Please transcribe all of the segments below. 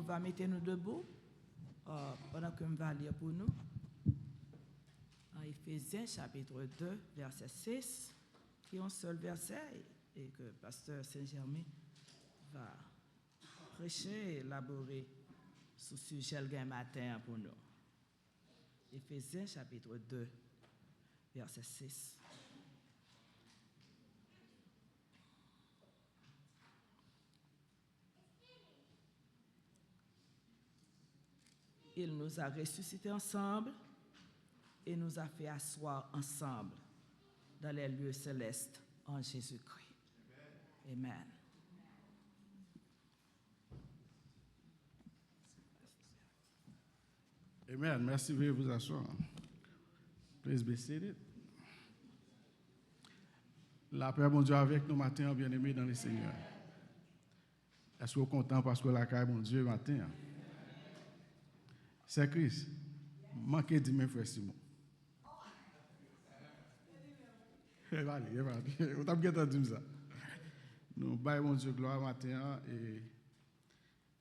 va mettre nous debout pendant que je vais lire pour nous. En Éphésiens chapitre 2, verset 6, qui est un seul verset et que pasteur Saint-Germain va prêcher et élaborer sur ce sujet le matin pour nous. Éphésiens chapitre 2, verset 6. Il nous a ressuscités ensemble et nous a fait asseoir ensemble dans les lieux célestes en Jésus-Christ. Amen. Amen. Merci, veuillez vous asseoir. Please be seated. La paix, mon Dieu, avec nous matin, bien-aimés dans le Seigneur. Est-ce que vous êtes content parce que la paix, mon Dieu, matin? C'est Christ. Manquez de mes frères Simon. Vous avez entendu ça. Nous baillons, mon Dieu, gloire matin et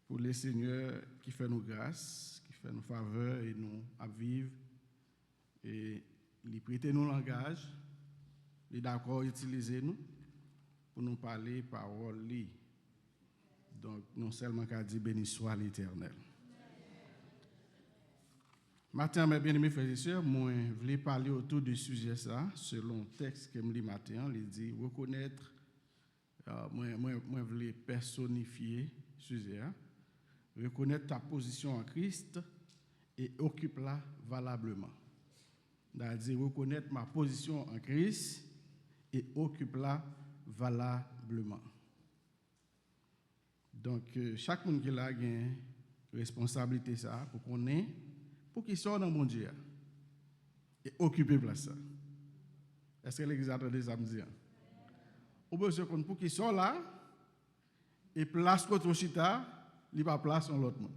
pour le Seigneur qui fait nous grâce, qui fait nous faveur et nous à vivre. Et il prête nous langage, il est d'accord utiliser nous pour nous parler parole. Donc, non seulement qu'à dire béni soit l'Éternel. Matin, mes bien-aimés frères et sœurs, moi, je voulais parler autour du sujet ça, selon le texte que je lis matin, il dit reconnaître, moi, je voulais personnifier le sujet, reconnaître ta position en Christ et occupe-la valablement. C'est-à-dire reconnaître ma position en Christ et occupe-la valablement. Donc, chaque monde qui a une responsabilité ça pour qu'on ait, pour qu'il sorte dans mon Dieu et occuper place. Est-ce que l'église a entendu ça me dire? Ou besoin qu'on pour qu'il sorte là et place contre chita, il pas place sur l'autre monde.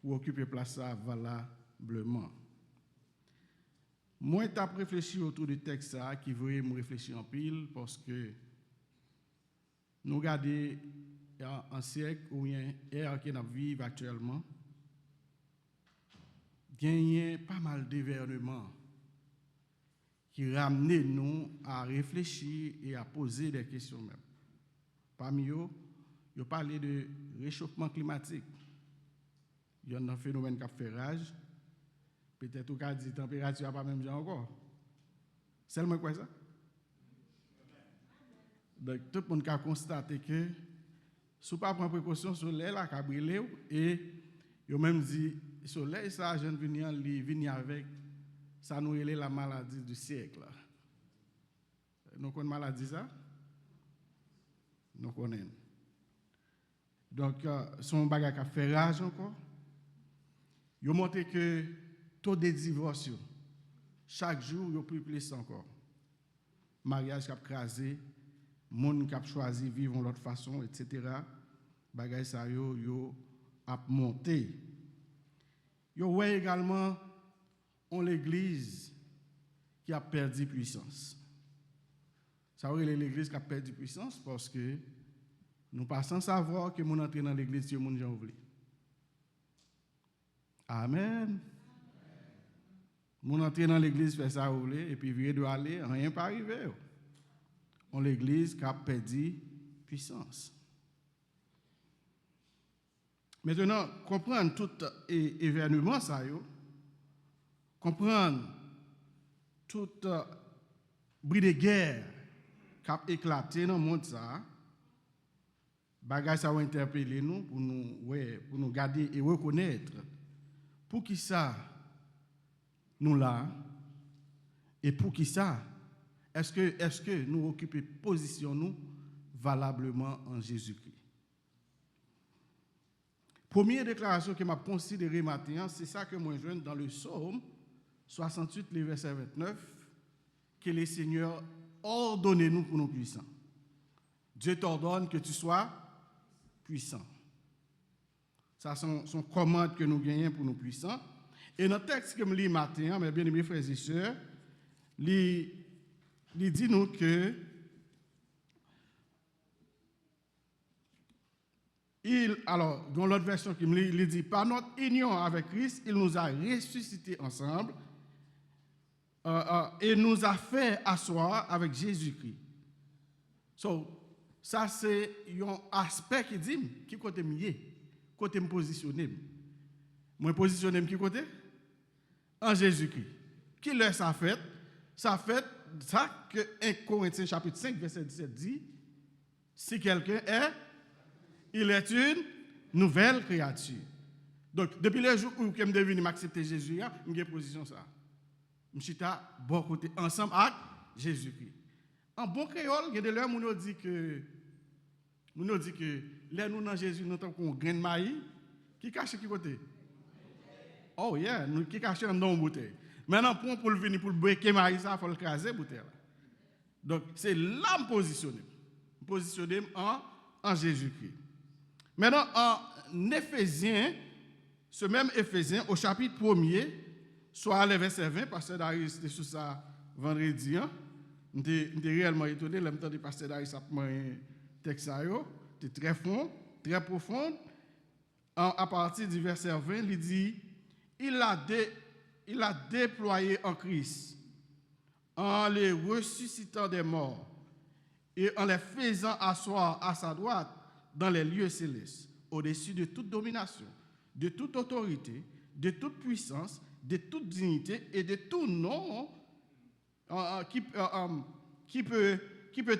Ou occuper place ça valablement. Moi, je réfléchi autour du texte ça, qui veut me réfléchir en pile, parce que nous regardons un siècle où il y a une ère qui vit actuellement, il y a pas mal d'événements qui ramenent nous à réfléchir et à poser des questions même. Parmi eux, il parle de réchauffement climatique. Il y a un phénomène qui fait rage. Peut-être qu'on dit que la température n'est pas même genre encore. Seulement quoi ça? Donc, tout le monde a constaté que si on ne prend pas précaution, le soleil a brûlé et il a même dit le soleil, ça, je viens avec, ça nous est la maladie du siècle. Nous connaissons la maladie ça? Nous connaissons. Donc, son bagage a fait rage encore. Il a montré que taux de divorce, chaque jour, il y a plus encore. Mariage qui a crasé, monde qui a choisi de vivre de l'autre façon, etc. Bagage ça, yo a monté. Yo voit également l'église qui a perdu puissance. Ça veut dire l'église qui a perdu puissance parce que nous pas sans savoir que mon entrer dans l'église si mon gens ouvert. Amen. Mon entrer dans l'église fait ça ouvrir et puis virer de aller, rien pas arrivé. On l'église qui a perdu puissance. Maintenant, comprendre tout événement ça comprendre tout bruit de guerre qui a éclaté dans le monde ça, bagage ça va interpeller nous pour nous garder et reconnaître pour qui ça nous là et pour qui ça est-ce que nous occupons position nous valablement en Jésus-Christ. Première déclaration que m'a considérée maintenant, c'est ça que moi je viens dans le psaume 68, le verset 29, que le Seigneur ordonne nous pour nous puissants. Dieu t'ordonne que tu sois puissant. Ça, c'est son commande que nous gagnons pour nous puissants. Et dans le texte que je lis matin, mes bien-aimés frères et sœurs, il dit nous que alors, dans l'autre version qui me lit, il dit, par notre union avec Christ, il nous a ressuscités ensemble et nous a fait asseoir avec Jésus-Christ. Ça, c'est un aspect qui dit, qui côté mieux, côté me positionner. Moi, positionner qui côté? En Jésus-Christ. Qui leur ça fait? Ça fait ça que 1 Corinthiens chapitre 5, verset 17 dit, si quelqu'un est, il est une nouvelle créature. Donc, depuis le jour où je suis devenu m'accepter Jésus, je suis en position ça. Je suis bon côté ensemble avec Jésus-Christ. En bon créole, il y a des gens qui nous disent que là, nous dans Jésus, nous avons un grain de maïs. Qui cache qui côté? Oh yeah, nous qui cache dans une bouteille. Maintenant, pour venir pour breaker maïs, il faut le craser la bouteille. Donc, c'est là que je me positionne en Jésus-Christ. Maintenant, en Éphésiens, ce même Éphésiens, au chapitre 1er, soit le verset 20, Pasteur Darius était sur ça vendredi. J'étais réellement étonné, le temps de Pasteur Darius a pris un texte, c'était très fond, très profond. À partir du verset 20, il dit, il a déployé en Christ, en les ressuscitant des morts et en les faisant asseoir à sa droite dans les lieux célestes, au-dessus de toute domination, de toute autorité, de toute puissance, de toute dignité et de tout nom qui peut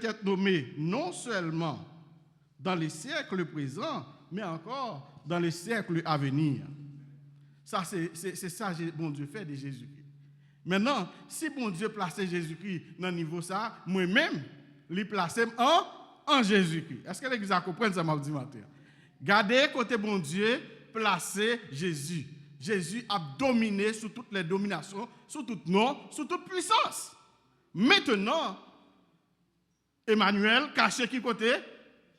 être nommé non seulement dans les siècles présents, mais encore dans les siècles à venir. Ça, c'est ça que bon Dieu fait de Jésus-Christ. Maintenant, si bon Dieu plaçait Jésus-Christ dans le niveau ça, moi-même, lui placer en Jésus-Christ. Est-ce que l'Église a compris ça, m'a dit matin? Gardez côté bon Dieu, placer Jésus. Jésus a dominé sous toutes les dominations, sous tout nom, sous toute puissance. Maintenant, Emmanuel caché qui côté?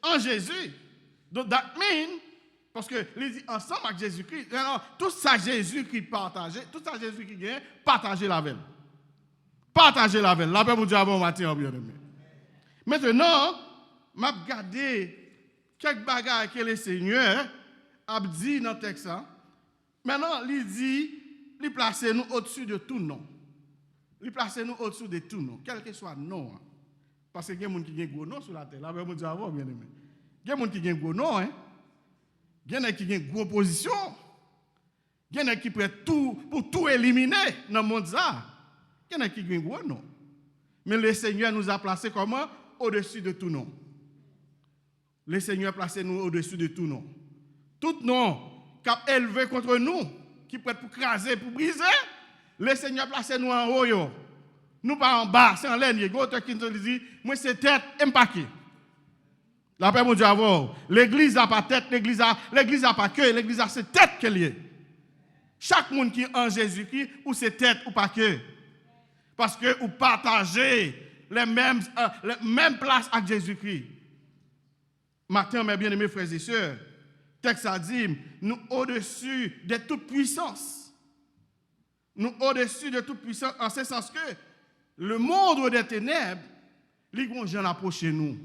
En Jésus. Donc, that means, parce que les dit ensemble avec Jésus-Christ, tout ça Jésus-Christ partagé, tout ça Jésus-Christ gagne, partagez la veille. Partagez la veille. La paix pour Dieu avant matin, bien aimé. Maintenant, m'a regardé quelques bagages que le Seigneur a dit dans le texte. Maintenant, il dit, il place nous au-dessus de tout nom. Il place nous au-dessus de tout nom, quel que soit le nom. Parce que il y a des gens qui ont un gros nom sur la terre. La paix pour Dieu avant, bien aimé. Il y a des gens qui ont un gros nom, il y en a qui ont une grosse position. Il y en a qui prêtent tout pour tout éliminer dans le monde. Il y en a qui ont un gros nom. Mais le Seigneur nous a placés comment? Au-dessus de tout nom. Le Seigneur a placé nous au-dessus de tout nom. Tout nom qui a élevé contre nous, qui prête pour craser, pour briser, le Seigneur a placé nous en haut. Nous pas en bas, c'est en l'air. Il y a d'autres qui nous disent, moi c'est tête et m'paquet. La paix, mon Dieu, avoir. L'église n'a pas tête, l'église n'a pas queue, l'église a ses têtes qu'elle est. Chaque monde qui est en Jésus-Christ, ou c'est tête ou pas queue. Parce que vous partagez les mêmes places avec Jésus-Christ. Matin, mes bien-aimés frères et sœurs, le texte a dit, nous au-dessus de toute puissance. Nous au-dessus de toute puissance, en ce sens que le monde des ténèbres, les gens approchent nous.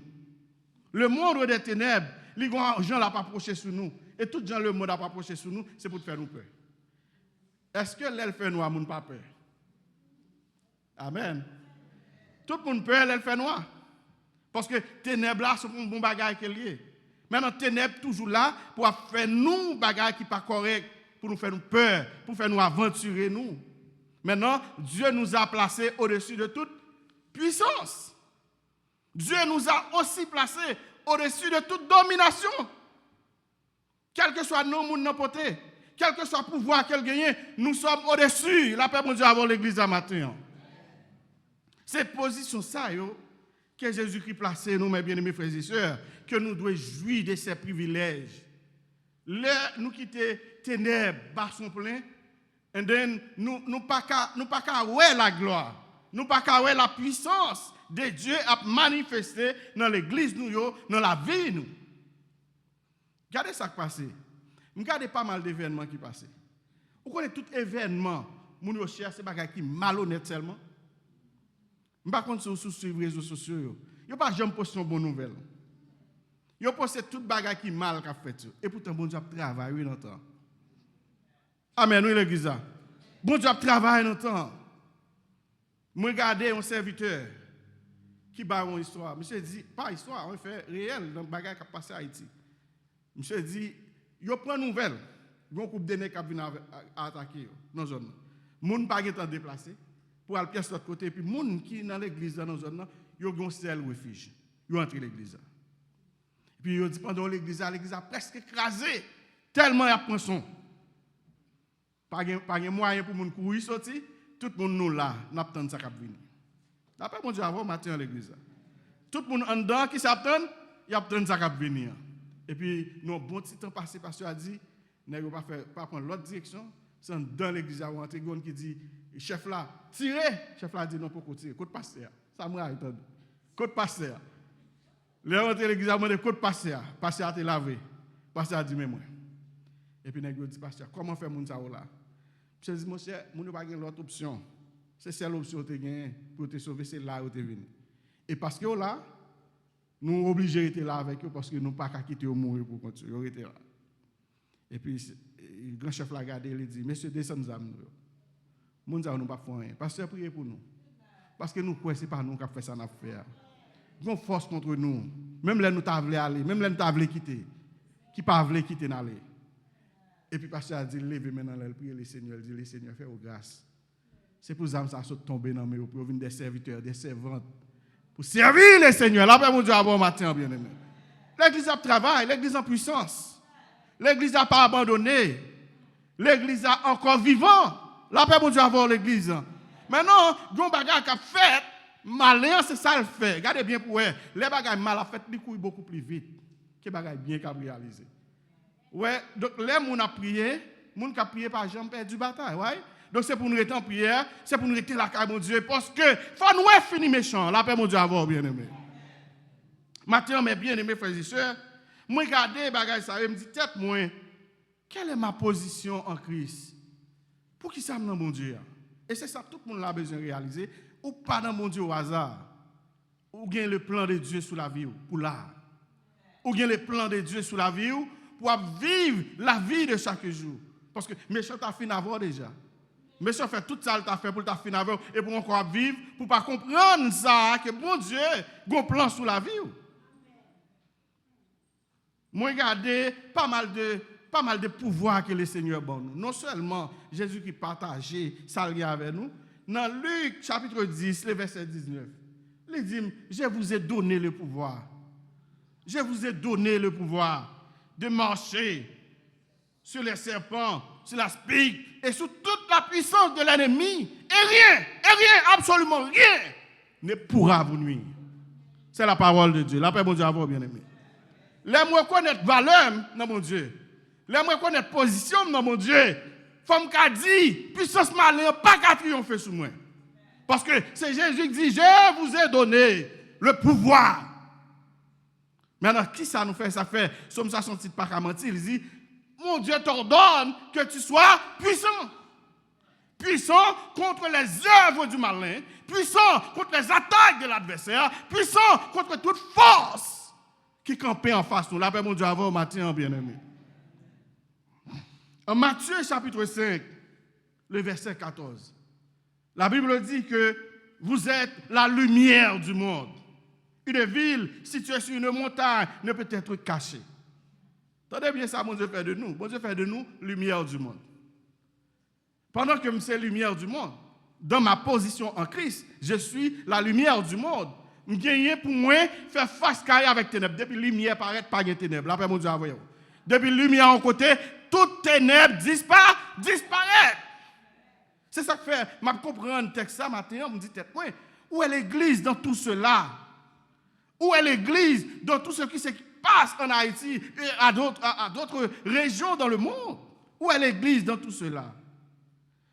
Le monde des ténèbres, les gens l'ont approché sur nous. Et tout gens le monde a approché sur nous, c'est pour faire nous peur. Est-ce que l'elle fait noir, moun pas peur? Amen. Tout le monde peur, l'elle fait noir. Parce que ténèbres là, c'est un bon bagage qui est lié. Maintenant, ténèbres toujours là pour faire nous bagage qui pas correct, pour nous faire nous peur, pour faire nous aventurer nous. Maintenant, Dieu nous a placés au-dessus de toute puissance. Dieu nous a aussi placés au-dessus de toute domination. Quel que soit nos mondes, nos potés, quel que soit le pouvoir qu'elle gagne, nous sommes au-dessus. La paix pour Dieu avant l'église à matin. C'est position ça que Jésus-Christ placé nous, mes bien-aimés frères et sœurs, que nous devons jouir de ces privilèges. Nous quitter ténèbres, basson plein, et then nous pas qu'à ouais la gloire, nous pas qu'à ouais la puissance de Dieu à manifester dans l'église nous dans la vie nous. Regardez ça qui passe. Regardez pas mal d'événements qui passent. Vous connaissez tout événement, moun yo cherche bagay qui malhonnête seulement. Par contre sur les réseaux sociaux, yo pas jamais poster une bonne nouvelle. Yo pensé tout bagage qui mal qu'a fait. Et pourtant, bon Dieu a travaillé dans le temps. Amen, oui, l'église. Bon Dieu a travaillé dans le temps. Moi, regardez un serviteur qui bat une histoire. Monsieur dit, pas histoire, on fait réel dans le bagage qui a passé à Haïti. Monsieur dit, yo prend nouvelle. Gon coupe de nèg qui vient attaquer dans la zone. Moun pas temps déplacer pour aller pièce de l'autre côté puis moun qui dans l'église dans la zone, yo gon seul refuge. Yo entre l'église. Puis yo dit pendant l'église a presque écrasé tellement y a prend son. Pas gen moyen pour moun courir sorti, tout le monde nous là, n'attend ça cap venir. D'après mon Dieu avant matin à l'église. Tout le monde en dedans qui s'attend, il attend ça cap venir. Et puis non bon petit temps passé pasteur a dit nèg pas prendre l'autre direction, c'est dans l'église à rentrer gon qui dit chef là, tirez, chef là dit non pour tirer, côté pasteur. Ça m'a entendu. Côté pasteur. Les rentrer l'église a demandé côté pasteur, pasteur a été lavé. Pasteur a dit mais moi. Et puis nèg dit pasteur, comment faire moun ça là? Je dis mon cher, moun pas gen l'autre option. C'est celle option te gagne pour te sauver, c'est là où tu es venu. Et parce que là nous obligés d'être là avec eux parce que nous pas qu'à quitter au mourir pour continuer là. Et puis, le grand chef l'a regardé, il dit, messieurs, descendez à nous. Nous ne pas faire rien. Pasteur, priez pour nous. Parce que nous croyons que ce n'est pas nous qui avons fait ça dans l'affaire. Nous avons force contre nous. Même là, nous t'avons aller, même là, nous t'avons quitter. Qui pas voulu quitter d'aller. Et puis, pasteur a dit, levez maintenant, il prie le Seigneur, il dit, le Seigneur, fais aux grâces. C'est pour ça que ça saute tomber dans mes pour venir des serviteurs, des servantes. Pour servir le Seigneur. Là, mon Dieu, à bon matin, bien aimé. L'église a travail, l'église en puissance. L'église n'a pas abandonné. L'église a encore vivant. La paix, mon Dieu, avoir l'église. Maintenant, gon bagage qui a fait, malin, c'est ça le fait. Regardez bien pour elle. Les bagages mal a fait, ils courent beaucoup plus vite. Que bagages bien qu'a réalisé. Ouais, donc les gens a prié, les gens qui a prié par jamais perdu bataille, ouais. Donc c'est pour nous rester en prière, c'est pour nous rester la caille, mon Dieu, parce que faut nous finir méchant. La paix, mon Dieu, avoir bien aimé. Maintenant, mes bien-aimés frères et sœurs, moi, regardez, bagay ça, je me dis, tête, moi, quelle est ma position en Christ? Pour qui ça me dans mon Dieu? Et c'est ça, tout le monde a besoin de réaliser. Ou pas dans mon Dieu au hasard. Ou bien le plan de Dieu sous la vie, pour là. Ou bien le plan de Dieu sous la vie, pour vivre la vie de chaque jour. Parce que méchant t'a fini avant déjà. Méchant fait tout ça, t'a fait pour t'a fini avant, et pour encore vivre, pour pas comprendre ça, que bon Dieu, a un plan sous la vie. Moi, regardez pas mal de pouvoirs que le Seigneur donne nous. Non seulement Jésus qui partageait ça avec nous, dans Luc chapitre 10, le verset 19, il dit, je vous ai donné le pouvoir. Je vous ai donné le pouvoir de marcher sur les serpents, sur la spique et sur toute la puissance de l'ennemi. Et rien, absolument rien ne pourra vous nuire. C'est la parole de Dieu. La paix, mon Dieu, à vous, bien-aimés. L'aime reconnaître valeur dans mon Dieu. L'aime reconnaître position dans mon Dieu. Femme qui a dit, puissance malin, pas qu'à triompher sur moi. Parce que c'est Jésus qui dit, je vous ai donné le pouvoir. Maintenant, qui ça nous fait? Ça fait, somme ça son titre pas qu'à mentir. Il dit, mon Dieu t'ordonne que tu sois puissant. Puissant contre les œuvres du malin. Puissant contre les attaques de l'adversaire. Puissant contre toute force qui campait en face nous. La paix, mon Dieu, avant matin, bien-aimé. En Matthieu, chapitre 5, le verset 14, la Bible dit que vous êtes la lumière du monde. Une ville située sur une montagne ne peut être cachée. Attendez bien ça, mon Dieu fait de nous. Mon Dieu fait de nous lumière du monde. Pendant que je suis lumière du monde, dans ma position en Christ, je suis la lumière du monde. Je gagne pour moi faire face avec ténèbres. Depuis lumière paraît pas de ténèbres. Après mon Dieu envoyé. Depuis lumière en côté, toute ténèbres disparaît. C'est ça que fait. Je comprends le texte ça matin, je me dis tête moi, où est l'église dans tout cela? Où est l'église dans tout ce qui se passe en Haïti et à d'autres régions dans le monde? Où est l'église dans tout cela?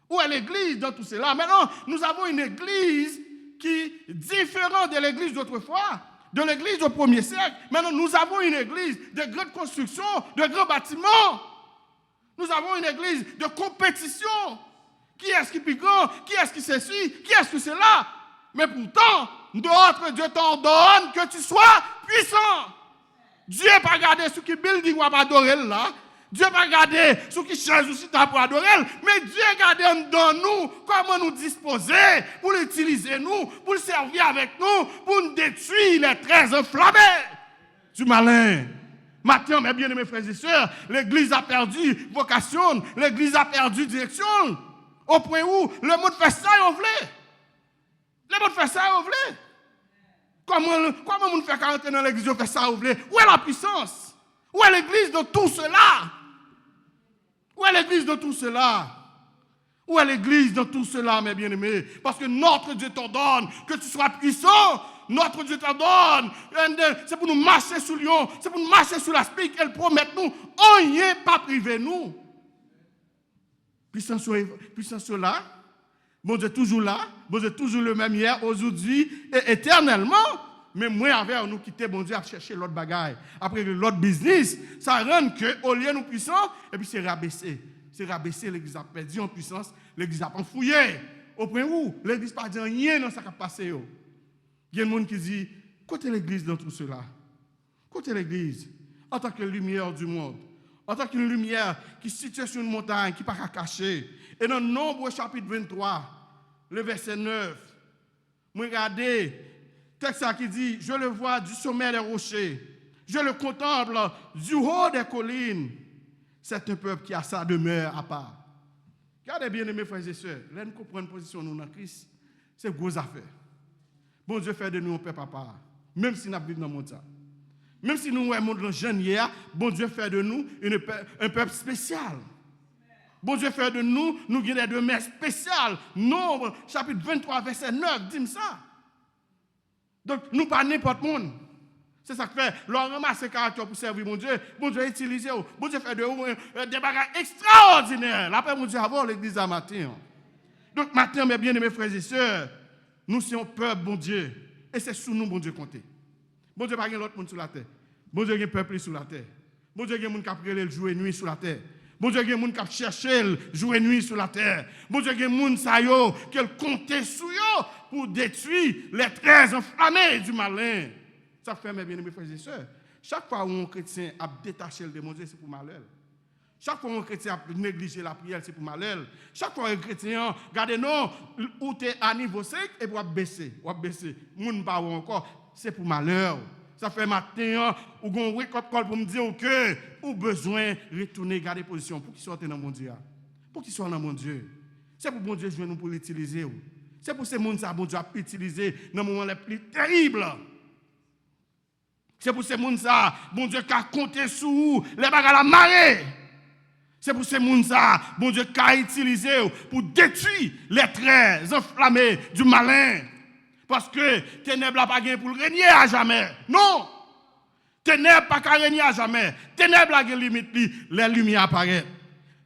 Où est l'église dans tout cela? Maintenant, nous avons une église qui est différente de l'église d'autrefois, de l'église au 1er siècle. Maintenant, nous avons une église de grande construction, de grands bâtiments. Nous avons une église de compétition. Qui est-ce qui est plus grand? Qui est-ce qui s'essuie? Qui est-ce que c'est là? Mais pourtant, d'autres Dieu t'ordonne que tu sois puissant. Dieu n'a pas regardé ce qui building va adorer là. Dieu n'a pas regardé ce qui change aussi pour adorer. Mais Dieu a regardé dans nous comment nous disposer pour l'utiliser nous, pour le servir avec nous, pour nous détruire les traits enflammés du malin. Maintenant, mes bien-aimés frères et sœurs, l'Église a perdu vocation, l'Église a perdu direction. Au point où le monde fait ça et on voulait. Le monde fait ça et on voulait. Comment on fait 40 ans dans l'Église et fait ça et on voulait? Où est la puissance? Où est l'Église de tout cela? Où est l'Église de tout cela? Où est l'Église de tout cela, mes bien-aimés? Parce que notre Dieu t'ordonne que tu sois puissant. Notre Dieu t'ordonne. C'est pour nous marcher sous Lyon. C'est pour nous marcher sous la spique. Elle promet nous. On n'y est pas privé nous. Puissance sur là. Bon Dieu toujours là. Bon Dieu toujours le même hier, aujourd'hui et éternellement. Mais moi, avec nous quitter, bon Dieu, à chercher l'autre bagaille. Après l'autre business, ça rend que, au lieu de nous puissants, et puis c'est rabaisser. C'est rabaisser, l'Église a perdu en puissance, l'Église a enfouillé. Au point où l'Église n'a pas dit rien dans ce qui a passé. Il y a des gens qui disent, côté l'Église dans tout cela. Côté l'Église, en tant que lumière du monde, en tant qu'une lumière qui se situe sur une montagne, qui n'est pas cachée. Et dans Nombre chapitre 23, le verset 9, regardez, texte qui dit, je le vois du sommet des rochers, je le contemple du haut des collines. C'est un peuple qui a sa demeure à part. Regardez bien, mes frères et sœurs, là nous comprenons position nous dans Christ, c'est une grosse affaire. Bon Dieu fait de nous un peuple à part, même si nous vivons dans le monde. Même si nous sommes dans le jeune hier, bon Dieu fait de nous un peuple spécial. Bon Dieu fait de nous avons des demeures spéciales. Nombre, chapitre 23, verset 9, dit ça. Donc, nous pas n'importe monde. C'est ça que fait. L'on ramasse ses caractères pour servir mon Dieu. Bon Dieu utilise. Bon Dieu fait de vous des bagages extraordinaires. L'après, mon Dieu, avant l'église à matin. Donc, matin, mes bien-aimés frères et sœurs, nous sommes peuple, bon Dieu. Et c'est sous nous, bon Dieu, compter. Bon Dieu, pas l'autre monde sur la terre. Bon Dieu, il y a un peuple sur la terre. Bon Dieu, il y a un monde qui a pris le jour et nuit sur la terre. Bon Dieu, il y a des gens qui cherchent jour et nuit sur la terre. Bon Dieu, il y a des gens qui comptent sur eux pour détruire les traits enflammés du malin. Ça fait, mes bien-aimés frères et sœurs, chaque fois où un chrétien a détaché le démon, c'est pour malheur. Chaque fois où un chrétien a négligé la prière, c'est pour malheur. Chaque fois où un chrétien, regardez, non, où tu es à niveau 5 et pour baisser. Moun pas encore, c'est pour malheur. Ça fait matin, ou gon wake-up call pour me dire que ou besoin de retourner garder position pour qu'il sorte dans mon Dieu. Pour qu'il soit dans mon Dieu. C'est pour bon Dieu jouer nous pour l'utiliser. C'est pour ces gens que bon Dieu a utilisé dans le moment les plus terribles. C'est pour ces gens que bon Dieu a compté sur les bagages à la marée. C'est pour ces gens que bon Dieu a utilisé pour détruire les traits enflammés du malin. Parce que ténèbres n'a pas gagné pour régner à jamais. Non! Ténèbres pas qu'à régner à jamais. Ténèbres a une limite, les lumières apparaissent.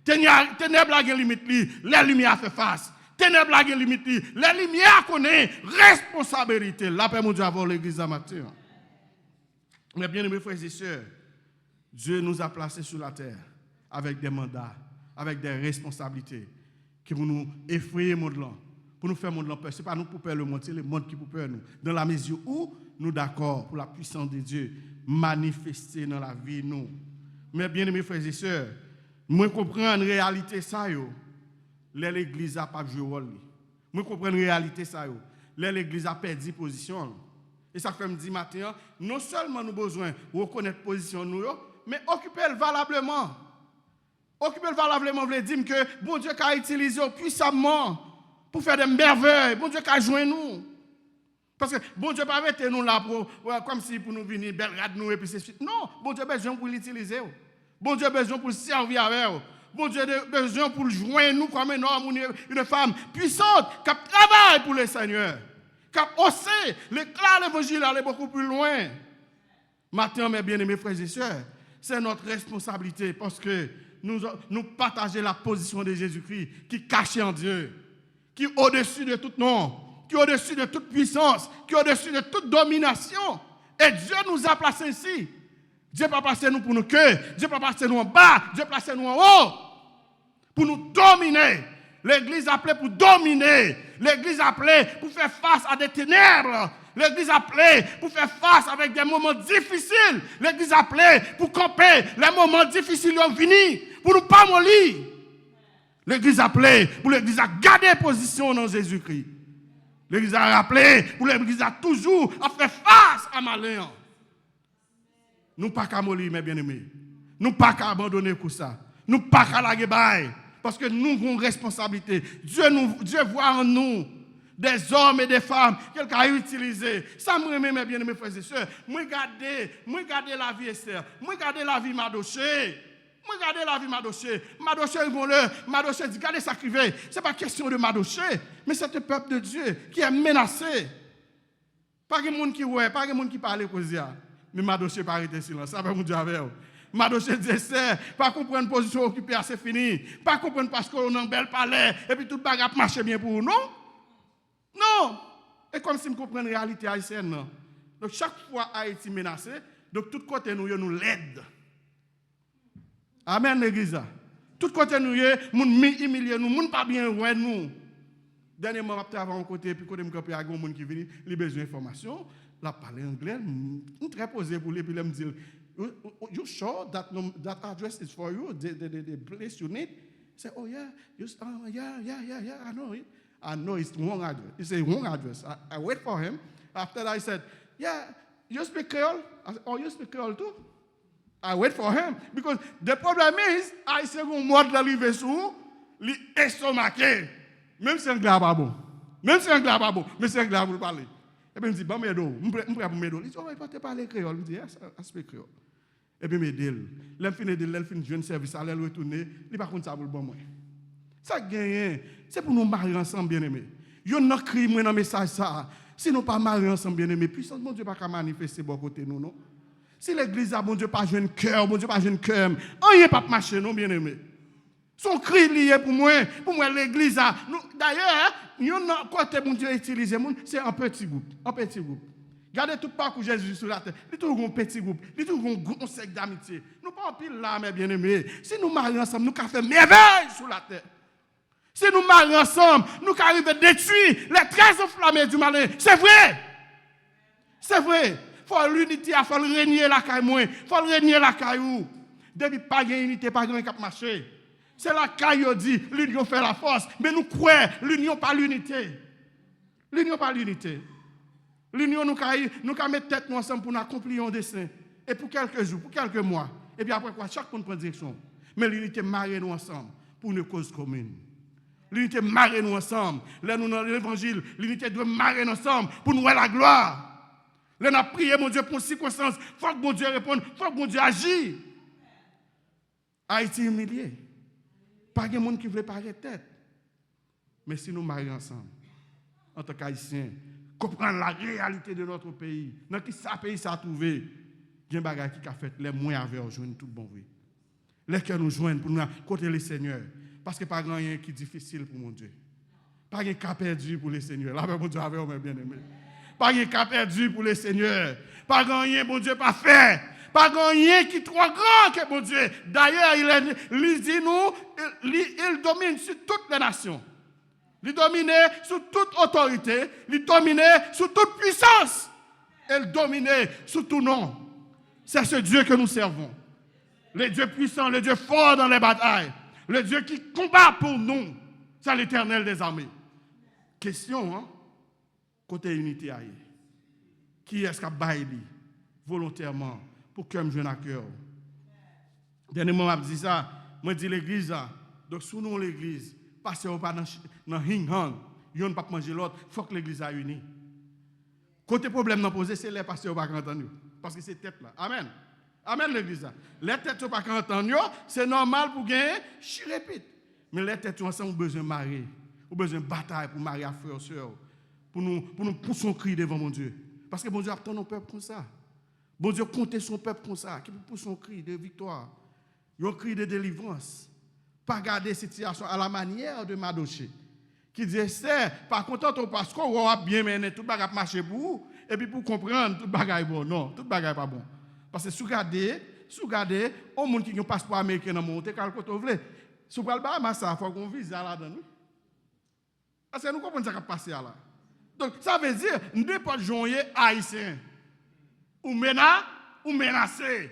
Ténèbres a une limite, les lumières font face. Ténèbres a une limite, les lumières connaissent responsabilité. La paix, mon Dieu, avant l'église à matin. Mais bien aimés frères et sœurs, Dieu nous a placés sur la terre avec des mandats, avec des responsabilités qui vont nous effrayer le monde là. Pour nous faire monde peur. Ce n'est pas nous pour peur le monde, c'est le monde qui pour peur nous. Dans la mesure où nous d'accord pour la puissance de Dieu manifester dans la vie nous. Mais bien aimés frères et sœurs, moi comprends en réalité ça yo. L'église a pas joué rôle. Moi comprends en réalité ça yo. L'église a perdu position. Et ça fait me dire matin, non seulement nous besoin reconnaître position nous mais occuper valablement. Occuper valablement veut dire que bon Dieu a utilisé puissamment pour faire des merveilles. Bon Dieu qui a joint nous. Parce que bon Dieu pas mettre nous là pour comme si pour nous venir regarder nous et puis c'est suite. Non, bon Dieu a besoin pour l'utiliser. Bon Dieu a besoin pour servir avec. Bon Dieu a besoin pour joindre nous comme un homme ou une femme puissante qui travaille pour le Seigneur. Qui a osé l'éclat de l'évangile aller beaucoup plus loin. Maintenant, mes bien-aimés frères et sœurs, c'est notre responsabilité parce que nous partageons la position de Jésus-Christ qui est caché en Dieu. Qui est au-dessus de tout nom, qui est au-dessus de toute puissance, qui est au-dessus de toute domination. Et Dieu nous a placés ici. Dieu n'a pas placé nous pour nous que, Dieu n'a pas placé nous en bas, Dieu a placé nous en haut. Pour nous dominer. L'église appelée pour dominer. L'église appelée pour faire face à des ténèbres. L'église appelée pour faire face avec des moments difficiles. L'église appelée pour camper les moments difficiles qui ont fini, pour ne pas mollir. L'église appelée pour l'église à garder position dans Jésus-Christ. L'église a rappelé pour l'église a toujours à faire face à malin. Nous pas qu'à mollir, mes bien-aimés. Nous pas qu'à abandonner pour ça. Nous pas qu'à la guébaille. Parce que nous avons une responsabilité. Dieu voit en nous des hommes et des femmes qu'il a utilisés. Ça me remet, mes bien-aimés frères et sœurs. Moi, regardez la vie Esther. Moi, regardez la vie Mardoché. Regardez la vie Mardoché. Mardoché, ils vont le. Mardoché dit, regardez ça qui veut. Ce n'est pas question de Mardoché, mais c'est le peuple de Dieu qui est menacé. Pas de monde qui ouais, pas de monde qui parle comme ça. Mais Mardoché pas arrêter silence. Ça va mon Dieu avec vous. Mardoché dit, pas comprendre position occupée, c'est fini. Pas comprendre parce qu'on a un bel palais et puis tout le bagage marche bien pour nous. Non? Non. Et comme si nous comprenions la réalité haïtienne. Non? Donc chaque fois Haïti menacé, donc tout côté nous l'aide. Amen, l'église. Tout côté nous, nous humilier nous, nous pas bien ouais nous. Dernièrement, je travaille à côté, puis côté il y a des gens qui viennent, ils ont besoin d'informations. Là, parler anglais, je suis très posé pour lui, puis il me dit, you sure that address is for you, the place you need? I say, oh yeah, I know it. I know it's wrong address. He said, wrong address. I wait for him. After that, I said, yeah, you speak Creole? I said, oh, you speak Creole too? I wait for him. Because the problem is, I say, un mot de l'arrivée sous, il est estomaqué. Même si un glas pas bon. Même si un glas pas bon, mais c'est un glas pour parler. Et puis il me dit, bon, m'aido, je suis prêt pour m'aider. Il dit, oh, il va te parler créole. Il me dit, yes, I speak créole. Et puis m'aider. L'homme finit de l'homme finit de jeune service, à l'aller retourner, il va contre ça pour le bon moi. Ça gagne, c'est pour nous marier ensemble, bien-aimés. Yo n'a cri moi dans message ça. Si nous pas marier ensemble, bien-aimés, puissance mon Dieu pas qu'à manifester bon côté nous, non. Si l'église a bon Dieu pas jeune cœur, bon Dieu pas jeune cœur, rien pas marcher non, bien-aimés. Son cri lié pour moi l'église a. D'ailleurs, yon côté mon Dieu utilisé, c'est un petit groupe, Regardez tout parcours Jésus sur la terre. Il trouve un petit groupe, il trouve un gros cercle d'amitié. Nous pas en pile là, mes bien-aimés. Si nous marions ensemble, nous avons fait merveille sur la terre. Si nous marions ensemble, nous arrivons à détruire les 13 enflammés du malin. C'est vrai. C'est vrai. Il faut l'unité, il faut régner la caille moi, il faut régner la caille. Depuis pas de unité, pas de cap marché. C'est la caille dit, l'union fait la force, mais nous croyons l'union pas l'unité. L'union pas l'unité. L'union nous avons mettre tête nous ensemble pour nous accomplir un dessein. Et pour quelques jours, pour quelques mois. Et puis après quoi, chaque monde prend direction. Mais l'unité marre nous ensemble pour une cause commune. L'unité marre nous ensemble. Là, nous dans l'évangile, l'unité doit marrer nous ensemble pour nous voir la gloire. Là, nous avons prié, mon Dieu, pour une circonstance. Il faut que mon Dieu réponde, il faut que mon Dieu agisse. Haïti humilié. Pas de monde qui veut paraître tête. Mais si nous marions ensemble, en tant qu'Haïtiens, comprendre la réalité de notre pays, dans qui ça pays ça a trouvé, il y a des choses qui ont fait les moins avec nous, tout bon vrai. Les que nous joignent pour nous côté les seigneurs. Parce que pas grand rien qui est difficile pour mon Dieu. Pas de cas perdu pour les seigneurs. Là, mon Dieu avec mes bien-aimés. Pas de cas perdu pour les seigneurs. Pas grand rien, mon Dieu, pas fait. Pas grand rien qui est trop grand que mon Dieu. D'ailleurs, il dit nous, il domine sur toutes les nations. Il domine sur toute autorité. Il domine sur toute puissance. Il domine sur tout nom. C'est ce Dieu que nous servons. Le Dieu puissant, le Dieu fort dans les batailles. Le Dieu qui combat pour nous. C'est l'Éternel des armées. Question, hein? Côté unité aïe. Qui est-ce qui a baillé volontairement pour que je joue à cœur? Dernièrement, je dis ça. Moi, je dis l'église. Donc, sous nous, l'église, passez pas dans Hing-Hang. Yon pas manger l'autre. Il faut que l'église a uni. Côté problème non posé, c'est les pasteurs pas entendre. Parce que c'est tête là. Amen. Amen l'église. Les têtes sont pas entendre, c'est normal pour gagner, je répète. Mais les têtes ensemble ont besoin de marier, ont besoin de bataille pour marier à frères et sœurs, pour nous pousser son cri devant mon Dieu. Parce que mon Dieu attend nos peuples comme ça. Bon Dieu compte son peuple comme ça, qui pousse son cri de victoire, un cri de délivrance. Pas garder cette situation à la manière de Mardoché, qui dit c'est pas content parce qu'on va bien mener tout bagage marcher pour vous, et puis pour comprendre tout bagage bon. Non, tout bagage pas bon. Parce que si vous regardez, au monde qui a un passeport américain dans le monde, quand vous voulez, si vous parlez de ça, il faut qu'on vise là-dedans. Parce que nous comprenons ce qui a passé là. Donc, ça veut dire, nous ne pas jouer haïtien. Ou menacé.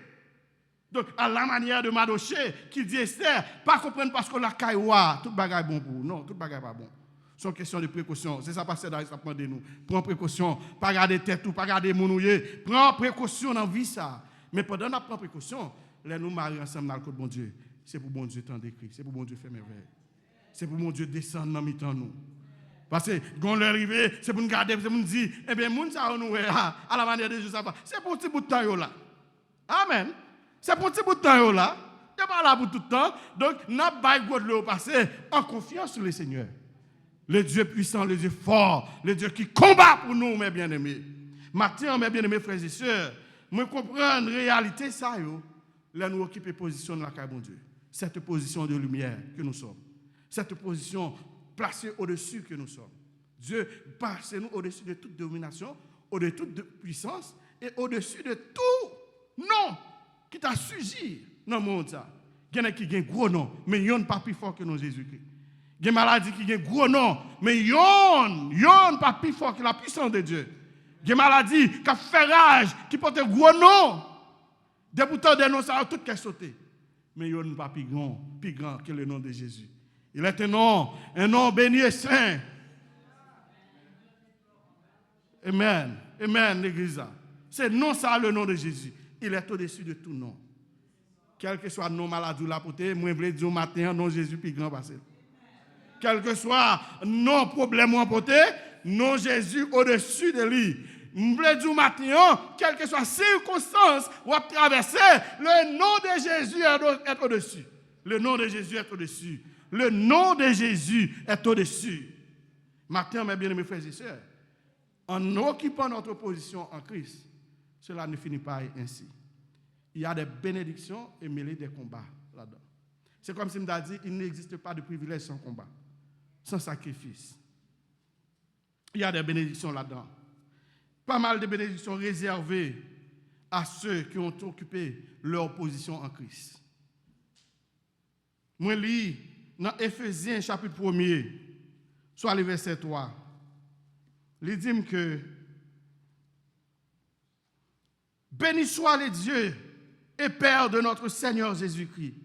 Donc, à la manière de Madoché, qui dit Esther, pas comprendre parce que la caïwa, tout bagage bon pour vous. Non, tout bagage pas bon. C'est une question de précaution. C'est ça pasteur Daris a demandé nous. Prends précaution, pas garder tête ou pas garder monouillé. Prends précaution dans la vie ça. Mais pendant qu'on prend précaution, les nous marions ensemble dans le code de bon Dieu. C'est pour bon Dieu t'en décrit. C'est pour bon Dieu faire merveille. C'est pour bon Dieu descendre dans mi-temps nous. Parce que quand l'arrivée, c'est pour nous garder, c'est pour nous dire, eh bien, moun ça nous à la manière de Jésus ça va. C'est pour un petit bout de temps là. Amen. C'est pour un petit bout de temps là. Il n'est pas là pour tout le temps. Donc, nous avons le passé en confiance sur le Seigneur. Le Dieu puissant, le Dieu fort, le Dieu qui combat pour nous, mes bien-aimés. Maintenant, mes bien-aimés frères et sœurs, nous comprenons la réalité, ça, là, nous occupons position de la carrière de Dieu. Cette position de lumière que nous sommes. Cette position placée au-dessus que nous sommes. Dieu passe nous au-dessus de toute domination, au-dessus de toute puissance et au-dessus de tout nom qui t'a suivi dans le monde. Il y en a qui ont un gros nom, mais ils n'ont pas plus fort que nous, Jésus-Christ. Il y a des maladies qui ont un gros nom, mais ils n'ont pas plus fort que la puissance de Dieu. Il y a des maladies qui ont fait rage, qui portent un gros nom. Des boutons de noms, ça a tout qui sauté. Mais ils n'ont pas plus grand que le nom de Jésus. Il est un nom béni et saint. Amen. Amen, l'église. C'est non ça le nom de Jésus. Il est au-dessus de tout nom. Quel que soit le nom maladie ou la portée, moi je veux dire au matin, non Jésus plus grand passé. Quel que soit non problème ou portée, non Jésus au-dessus de lui. Je veux dire au matin, quelle que soit la circonstance ou à traverser, le nom de Jésus est au-dessus. Le nom de Jésus est au-dessus. Le nom de Jésus est au-dessus. Matin, mes bien-aimés frères et sœurs, en occupant notre position en Christ, cela ne finit pas ainsi. Il y a des bénédictions et mêlées des combats là-dedans. C'est comme si je me dit, il n'existe pas de privilège sans combat, sans sacrifice. Il y a des bénédictions là-dedans. Pas mal de bénédictions réservées à ceux qui ont occupé leur position en Christ. Moi, je lis dans Éphésiens chapitre 1er, soit le verset 3. Il dit que béni soit le Dieu et Père de notre Seigneur Jésus-Christ,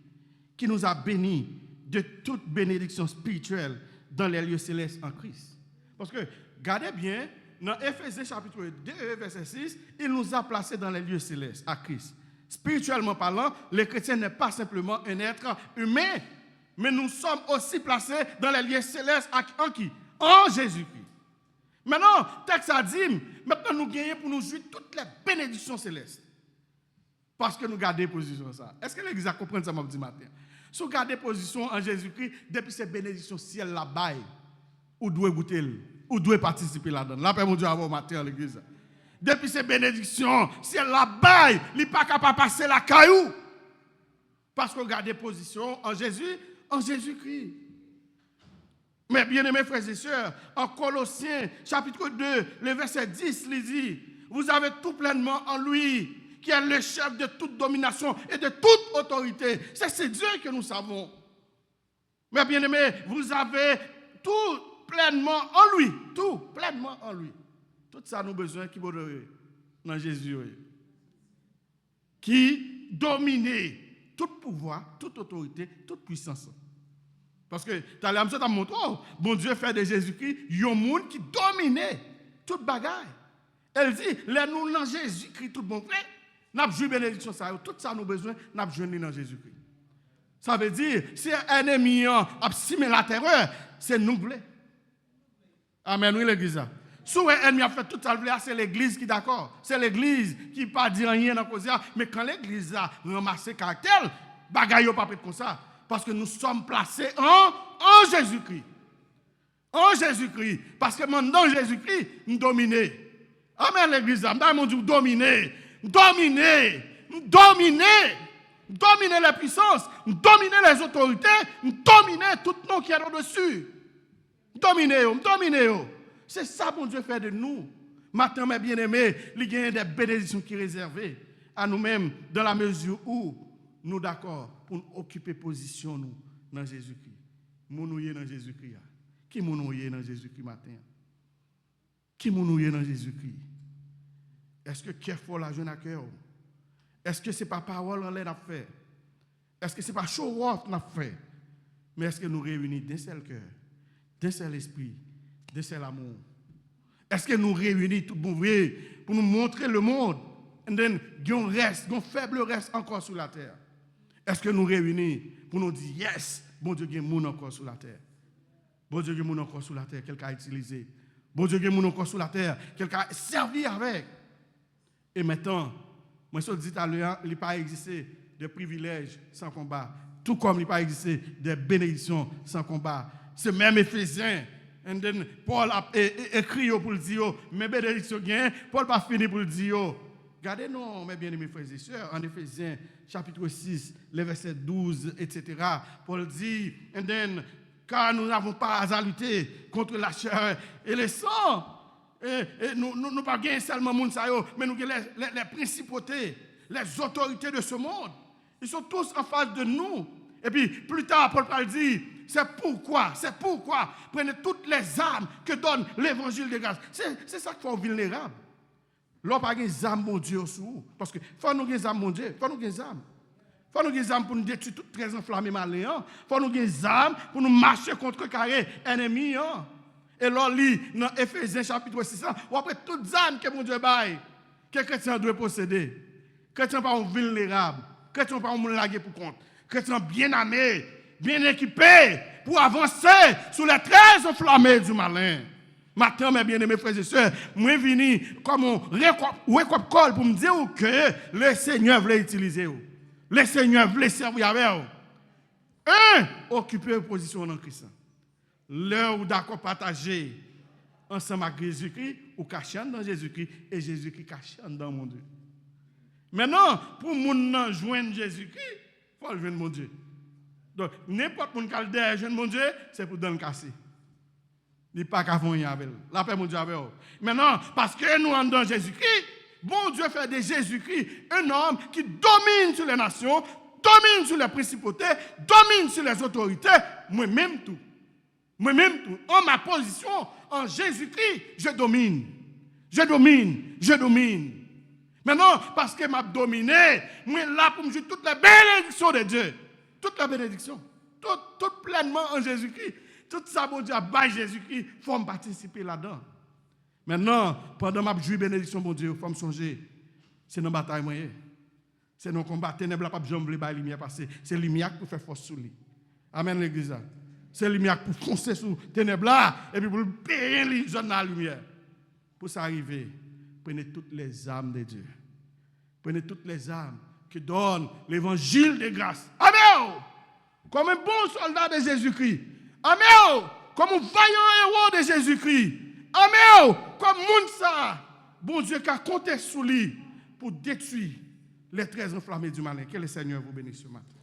qui nous a bénis de toute bénédiction spirituelle dans les lieux célestes en Christ. Parce que, regardez bien, dans Éphésiens chapitre 2, verset 6, il nous a placés dans les lieux célestes à Christ. Spirituellement parlant, le chrétien n'est pas simplement un être humain, mais nous sommes aussi placés dans les lieux célestes en qui? En Jésus-Christ. Maintenant, texte a dit, maintenant nous gagnons pour nous jouir toutes les bénédictions célestes. Parce que nous gardons position ça. Est-ce que l'Église a compris ça mardi matin? Si vous gardez position en Jésus-Christ, depuis ces bénédictions ciel là-bas, vous devez goûter, vous devez participer là-dedans. La paix mon Dieu avant matin à l'Église. Depuis ces bénédictions ciel là-bas, il n'est pas capable de passer la caillou. Parce que vous gardez position en Jésus, en Jésus-Christ. Mais bien aimés frères et sœurs, en Colossiens chapitre 2, le verset 10, il dit, vous avez tout pleinement en lui, qui est le chef de toute domination et de toute autorité. C'est Dieu que nous savons. Mais bien aimés, vous avez tout pleinement en lui, tout pleinement en lui. Tout ça nous besoin qui va dans Jésus. Qui domine tout pouvoir, toute autorité, toute puissance. Parce que tu as montré, bon Dieu fait de Jésus-Christ, il y a un monde qui domine toute bagaille. Elle dit, les nous dans Jésus-Christ, tout bon frère, nous avons joué bénédiction, tout ça nous besoin, nous avons joué dans Jésus-Christ. Ça veut dire, si un ennemi a simé la terreur, c'est nous voulons. Amen, oui l'église. Si un ennemi a fait tout ça, c'est l'église qui est d'accord. C'est l'église qui ne pas dit rien dans la cause. Mais quand l'église a ramassé caractère, bagaille n'a pas fait comme ça. Parce que nous sommes placés en Jésus-Christ. En Jésus-Christ. Parce que dans Jésus-Christ, nous dominons. Amen, l'église. Mon Dieu, dominer. Dominer les puissances, dominer les autorités, dominer tout nom qui est au-dessus. Dominer. C'est ça, mon Dieu, fait de nous. Maintenant, mes bien-aimés, il y a des bénédictions qui sont réservées à nous-mêmes dans la mesure où nous d'accord pour occuper position nous dans Jésus-Christ. Mounouye dans Jésus-Christ. Qui mounouye dans Jésus-Christ matin? qui nous dans Jésus-Christ? Est-ce que cœur fort la jeune à cœur? Est-ce que ce n'est pas parole en l'air à faire? Est-ce que ce n'est pas show-off qu'on a fait? Mais est-ce que nous réunissons d'un seul cœur, d'un seul esprit, d'un seul amour? Est-ce que nous réunissons tout bon vrai pour nous montrer le monde? Et then, un faible reste encore sur la terre. Est-ce que nous réunissons pour nous dire, yes, bon Dieu, il y a un monde encore sur la terre. Bon Dieu, il y a un monde encore sur la terre, quelqu'un a utilisé. Bon Dieu, il y a un monde encore sur la terre, quelqu'un a servi avec. Et maintenant, moi, je dis tout à l'heure, il n'y a pas existé de privilèges sans combat. Tout comme il n'y a pas existé de bénédictions sans combat. C'est même Éphésiens. Et then Paul a écrit pour le dire, mes bénédictions gagnent. Paul n'a pas fini pour le dire. Regardez, non, mes bien-aimés frères et sœurs, en Éphésiens, chapitre 6, les versets 12, etc. Paul dit, and then, car nous n'avons pas à lutter contre la chair et le sang. Et nous ne pas gagner seulement les gens, mais nous gagnons les principautés, les autorités de ce monde. Ils sont tous en face de nous. Et puis, plus tard, Paul dit, c'est pourquoi, prenez toutes les armes que donne l'évangile de grâce. C'est ça qui fait vulnérable. L'on n'a pas des armes, mon Dieu, sous. Parce que, faut nous des armes, mon Dieu, faut nous des armes. Faut nous des armes pour nous détruire tout très enflammé malin. Faut nous des armes pour nous marcher contre carré ennemi. Et là, dans Éphésiens chapitre 6, ou après toutes les armes que mon Dieu baille, que les chrétiens doivent posséder. Les chrétiens pas vulnérables. Les chrétiens pas laguer pour compte. Les chrétiens bien armés, bien équipés pour avancer sous les traits enflammés du malin. Maintenant, mes bien-aimés frères et sœurs, moi venu comme un wake-up call pour me dire que le Seigneur voulait utiliser. Le Seigneur voulait servir avec vous. Occuper une position en Christ. L'heure où d'accord partager ensemble avec Jésus-Christ, ou cacher dans Jésus-Christ, et Jésus-Christ caché dans mon Dieu. Maintenant, pour nous joindre Jésus-Christ, il faut joindre mon Dieu. Donc, n'importe qui qui a joindre mon Dieu, c'est pour donner le casser. Il n'y a pas qu'à faire avec la paix, mon Dieu, avec vous. Maintenant, parce que nous sommes dans Jésus-Christ, bon Dieu fait de Jésus-Christ un homme qui domine sur les nations, domine sur les principautés, domine sur les autorités, moi-même tout. Moi-même tout. En ma position, en Jésus-Christ, je domine. Je domine. Maintenant, parce que m'a dominé, moi là pour me jouer toutes les bénédictions de Dieu. Toutes les bénédictions. Tout pleinement en Jésus-Christ. Tout ça, bon Dieu, à Jésus-Christ, il faut me participer là-dedans. Maintenant, pendant ma jouie bénédiction, mon Dieu, il faut me songer. C'est nos batailles moyennes. C'est nos combats. Ténèbres, pas besoin de la lumière passer. C'est la lumière pour faire force sur lui. Amen, l'église. C'est la lumière pour foncer sur les ténèbres là, et puis pour payer les jeunes dans la lumière. Pour ça arriver, prenez toutes les âmes de Dieu. Prenez toutes les âmes qui donnent l'évangile de grâce. Amen. Comme un bon soldat de Jésus-Christ. Amen. Comme un vaillant héros de Jésus-Christ. Amen. Comme Mounsa. Bon Dieu qui a compté sur lui pour détruire les traits enflammés du malin. Que le Seigneur vous bénisse ce matin.